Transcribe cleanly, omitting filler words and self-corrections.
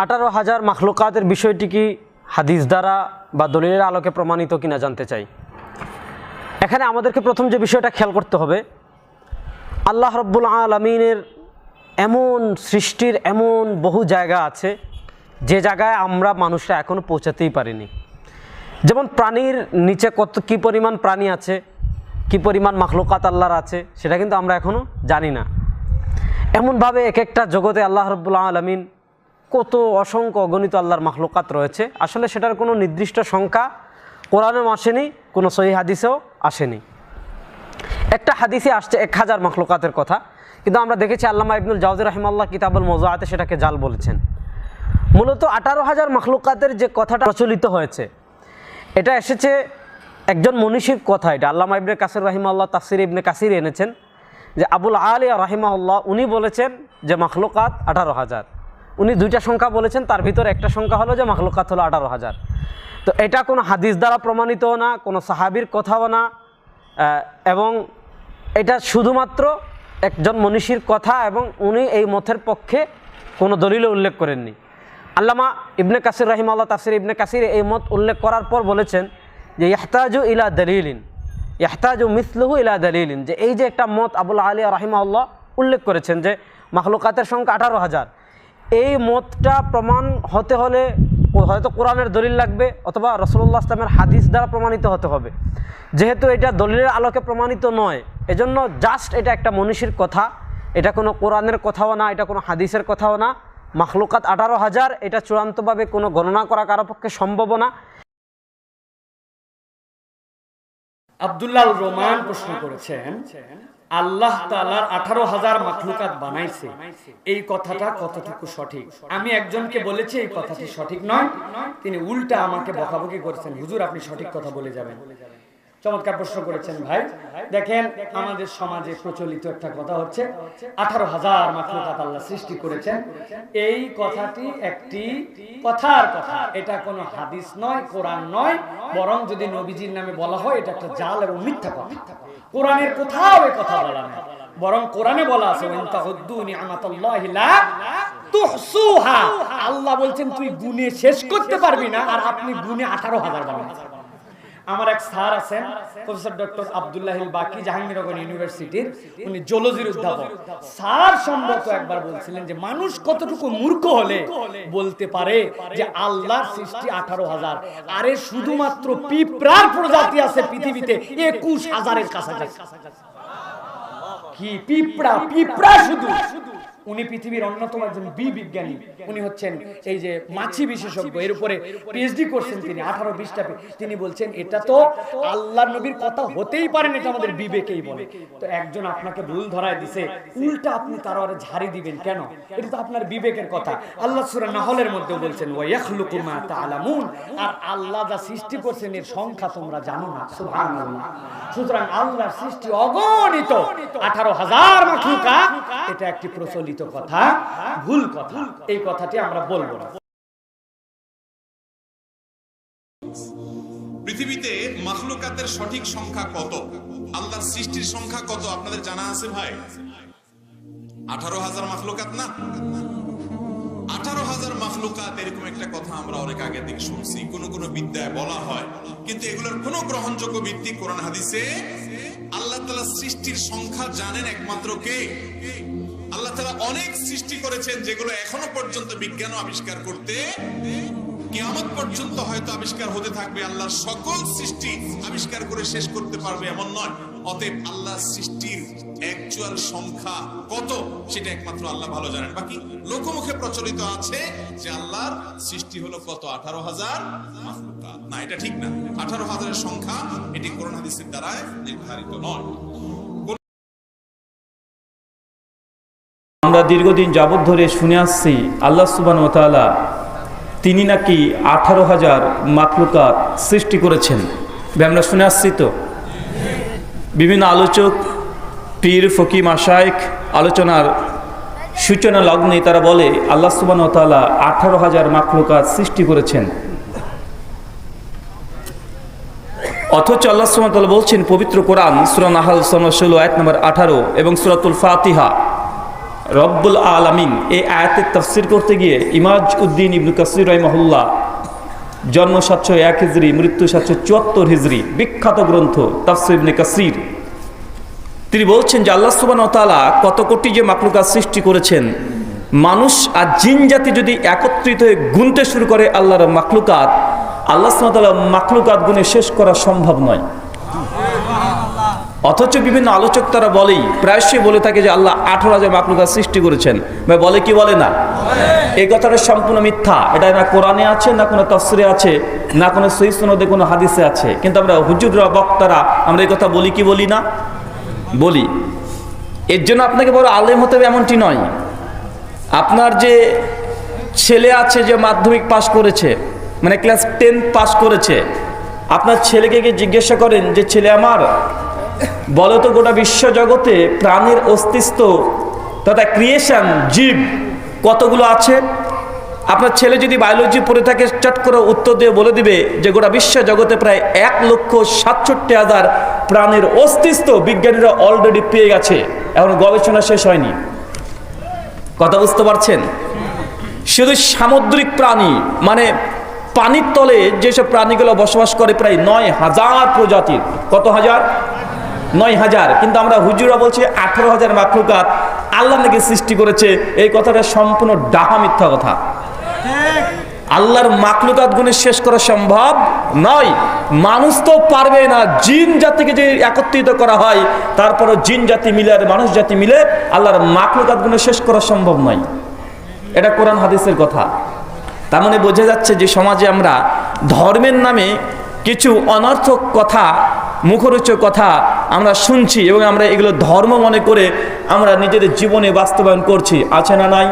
18,000 মাখলুকাতের বিষয়টি কি হাদিস দ্বারা বা দলিলের আলোকে প্রমাণিত কিনা জানতে চাই। এখানে আমাদেরকে প্রথম যে বিষয়টা খেয়াল করতে হবে, আল্লাহ রব্বুল আলামিনের এমন সৃষ্টির এমন বহু জায়গা আছে যে জায়গায় আমরা মানুষরা এখনও পৌঁছাতেই পারিনি। যেমন প্রাণীর নিচে কী পরিমাণ প্রাণী আছে, কী পরিমাণ মাখলুকাত আল্লাহর আছে, সেটা কিন্তু আমরা এখনও জানি না। এমনভাবে এক একটা জগতে আল্লাহ রব্বুল আলামিন কত অসংখ্য অগণিত আল্লাহর মাখলুকাত রয়েছে, আসলে সেটার কোনো নির্দিষ্ট সংখ্যা কোরআনেও আসেনি, কোনো সহিহ হাদিসেও আসেনি। একটা হাদিসে আসছে 1000 মাখলুকাতের কথা, কিন্তু আমরা দেখেছি আল্লামা ইবনুল জাওজি রাহিমাহুল্লাহ কিতাবুল মাওযুআতে সেটাকে জাল বলেছেন। মূলত 18,000 মাখলুকাতের যে কথাটা প্রচলিত হয়েছে, এটা এসেছে একজন মনীষীর কথা। এটা আল্লামা ইবনে কাসির রাহিমাহুল্লাহ তাফসির ইবনে কাসির এনেছেন যে আবুল আলিয়া রাহিমাহুল্লাহ উনি বলেছেন যে মাখলুকাত 18,000। উনি দুইটা সংখ্যা বলেছেন, তার ভিতরে একটা সংখ্যা হলো যে মাখলুকাত হলো 18,000। তো এটা কোনো হাদিস দ্বারা প্রমাণিত না, কোনো সাহাবীর কথাও না, এবং এটা শুধুমাত্র একজন মনীষীর কথা, এবং উনি এই মতের পক্ষে কোনো দলিল উল্লেখ করেননি। আল্লামা ইবনে কাসির রাহিমাহুল্লাহ তাফসির ইবনে কাসির এই মত উল্লেখ করার পর বলেছেন যে ইহতাজু ইলা দলিলিন, ইহতাজু মিসলুহু ইলা দলিলিন, যে এই যে একটা মত আবুল আলিয়া রাহিমাহুল্লাহ উল্লেখ করেছেন যে মাখলুকাতের সংখ্যা 18,000, এই মতটা প্রমাণ হতে হলে হয়তো কোরআনের দলিল লাগবে অথবা রাসূলুল্লাহ সাল্লাল্লাহু আলাইহি ওয়াসাল্লামের হাদিস দ্বারা প্রমাণিত হতে হবে। যেহেতু এটা দলিলের আলোকে প্রমাণিত নয়, এজন্য জাস্ট এটা একটা মনীষীর কথা, এটা কোনো কোরআনের কথাও না, এটা কোনো হাদিসের কথাও না। মাখলুকাত 18,000 এটা চূড়ান্তভাবে কোনো গণনা করা কারো পক্ষে সম্ভব না। আব্দুল্লাহ রোমান প্রশ্ন করেছেন, আল্লাহ তাআলার 18,000 মাখলুকাত বানাইছে, এই কথাটা কতটুকু সঠিক? আমি একজনকে বলেছি এই কথাটি সঠিক নয়, তিনি উল্টা আমাকে বকাবকি করেছেন, হুজুর আপনি সঠিক কথা বলে যাবেন। চমৎকার প্রশ্ন করেছেন ভাই। দেখেন, আমাদের সমাজে প্রচলিত একটা কথা হচ্ছে 18,000 মাখলুকাত আল্লাহ সৃষ্টি করেছেন। এই কথাটি একটি কথার কথা, এটা কোনো হাদিস নয়, কোরআন নয়, বরং যদি নবীজির নামে বলা হয় এটা একটা জাল এবং মিথ্যা কথা। কোরআনের কোথাও এই কথা বলা নেই, বরং কোরআনে বলা আছে ওয়া তাউদ্দু নি'মাতাল্লাহি লা তুহসুহা, আল্লাহ বলছেন তুই গুণে শেষ করতে পারবি না, আর আপনি গুণে 18,000 বানাচ্ছেন। আমার এক স্যার আছেন প্রফেসর ডক্টর আব্দুল্লাহিল বাকি, জাহাঙ্গীরনগর ইউনিভার্সিটির, উনি জুলজির অধ্যাপক। স্যার সম্ভবত একবার বলছিলেন যে মানুষ কতটুকু মূর্খ হলে বলতে পারে যে আল্লাহর সৃষ্টি 18,000, আরে শুধুমাত্র পিঁপড়ার প্রজাতি আছে পৃথিবীতে 21,000-এর কাছাকাছি। কি পিঁপড়া শুধু। উনি পৃথিবীর অন্যতম একজন বিজ্ঞানী, উনি হচ্ছেন এই যে মাছি বিশেষজ্ঞ, এর উপরে পিএইচডি করছেন তিনি, 18-20টা। তিনি বলছেন এটা তো আল্লাহর নবীর কথা হতেই পারে না, এটা আমাদের বিবেকেই বলে। তো একজন আপনাকে ভুল ধরায় দিছে, উল্টা আপনি তার আরে ঝাড়ি দিবেন কেন? এটা তো আপনার বিবেকের কথা। আল্লাহ সূরা নাহলের মধ্যে বলছেন ওয়া ইয়াখলুকু মা তা'লামুন, আর আল্লাহ যা সৃষ্টি করছেন এর সংখ্যা তোমরা জানো না। সুবহানাল্লাহ। সুতরাং আল্লাহর সৃষ্টি অগণিত, 18,000 মাখলুকাত এটা একটি প্রচলিত কথা, ভুল কথা, এই কথাটি আমরা বলবো না। পৃথিবীতে মাখলুকাতের সঠিক সংখ্যা কত, আল্লাহর সৃষ্টির সংখ্যা কত আপনাদের জানা আছে ভাই? 18,000 মাখলুকাত না, 18,000 মাখলুকাত, এরকম একটা কথা আমরা অনেক আগে থেকে শুনছি, কোন বিদ্যায় বলা হয়, কিন্তু এগুলোর কোনো গ্রহণযোগ্য ভিত্তি কোরআন হাদিসে। আল্লাহ তাআলা সৃষ্টির সংখ্যা জানেন একমাত্র কে? আল্লাহ তাআলা অনেক সৃষ্টি করেছেন যেগুলো এখনো পর্যন্ত বিজ্ঞানও আবিষ্কার করতে, কিয়ামত পর্যন্ত হয়তো আবিষ্কার হতে থাকবে। আল্লাহর সকল সৃষ্টি আবিষ্কার করে শেষ করতে পারবে এমন নয়। অতএব আল্লাহর সৃষ্টির অ্যাকচুয়াল সংখ্যা কত সেটা একমাত্র আল্লাহ ভালো জানেন। বাকি লোকমুখে প্রচলিত আছে যে আল্লাহর সৃষ্টি হলো কত, 18,000 মাখলুকাত। না, এটা ঠিক না। 18,000-এর সংখ্যা এটি কোরআন হাদিসের দ্বারা নির্ধারিত নয়। আমরা দীর্ঘদিন যাবত ধরে শুনে আসছি আল্লাহ সুবহানাহু ওয়া তাআলা তিনি নাকি 18,000 মাখলুকাত সৃষ্টি করেছেন। আমরা শুনে আসছি তো, বিভিন্ন আলোচক, পীর, ফকি, মাশায়েখ আলোচনার সূচনা লগ্নে তারা বলে আল্লাহ সুবহানাহু ওয়া তাআলা 18,000 মাখলুকাত সৃষ্টি করেছেন। অথচ আল্লাহ সুবহানাহু ওয়া তাআলা বলছেন পবিত্র কোরআন সূরা নাহল 16 আয়াত নম্বর 18 এবং সূরাতুল ফাতিহা রব্বুল আলামিন এই আয়াতের তাফসীর করতে গিয়ে ইমাজ উদ্দিন ইবনে কাসির রাহিমাহুল্লাহ, জন্ম 701 হিজরি, মৃত্যু 774 হিজরি, বিখ্যাত গ্রন্থ তাফসীর ইবনে কাসির, তিনি বলছেন যে আল্লাহ সুবহানাহু ওয়া তাআলা কত কোটি যে মাখলুকাত সৃষ্টি করেছেন, মানুষ আর জিন জাতি যদি একত্রিত হয়ে গুনতে শুরু করে আল্লাহর মাখলুকাত, আল্লাহ সুবহানাহু ওয়া তাআলা মাখলুকাত গুনে শেষ করা সম্ভব নয়। অথচ বিভিন্ন আলোচক তারা বলেই, প্রায়শই বলে থাকে যে আল্লাহ 18,000 মাখলুকাত সৃষ্টি করেছেন। ভাই বলে কি বলে না? এই কথাটা সম্পূর্ণ মিথ্যা। এটা না কোরআনে আছে, না কোনো তাফসীরে আছে, না কোনো সহিহ সনদে কোনো হাদিসে আছে। কিন্তু আমরা হুজুররা, বক্তারা আমরা এই কথা বলি কি বলি না? বলি। এর জন্য আপনাকে বড় আলেম হতে হবে এমনটি নয়। আপনার যে ছেলে আছে যে মাধ্যমিক পাশ করেছে, মানে ক্লাস 10 পাস করেছে, আপনার ছেলেকে গিয়ে জিজ্ঞাসা করেন যে ছেলে আমার, বলো তো গোটা বিশ্ব জগতে প্রাণীর অস্তিত্ব তথা ক্রিয়েশন, জীব কতগুলো আছে? আপনার ছেলে যদি বায়োলজি পড়ে থাকে, চট করে উত্তর দিয়ে বলে দিবে যে গোটা বিশ্ব জগতে প্রায় 1,67,000 প্রাণীর অস্তিত্ব বিজ্ঞানীরা অলরেডি পেয়ে গেছে, এখন গবেষণা শেষ হয়নি। কথা বুঝতে পারছেন? শুধু সামুদ্রিক প্রাণী, মানে পানির তলে যেসব প্রাণীগুলো বসবাস করে প্রায় 9,000 প্রজাতির। কত হাজার? 9,000। কিন্তু আমরা হুজুরা বলছি 18,000 মাখলুকাত আল্লাহ নাকি সৃষ্টি করেছে। এই কথাটা সম্পূর্ণ ডাহা মিথ্যা কথা। আল্লাহর মাখলুকাত গুণে শেষ করা সম্ভব নয়। মানুষ তো পারবে না। জিন জাতিকে যে একত্রিত করা হয়, তারপরও জিন জাতি মিলে আর মানুষ জাতি মিলে আল্লাহর মাখলুকাত গুণে শেষ করা সম্ভব নয়। এটা কোরআন হাদিসের কথা। তার মানে বোঝা যাচ্ছে যে সমাজে আমরা ধর্মের নামে কিছু অনর্থক কথা, মুখরোচক কথা আমরা শুনছি এবং আমরা এগুলো ধর্ম মনে করে আমরা নিজেদের জীবনে বাস্তবায়ন করছি। আছে না নাই?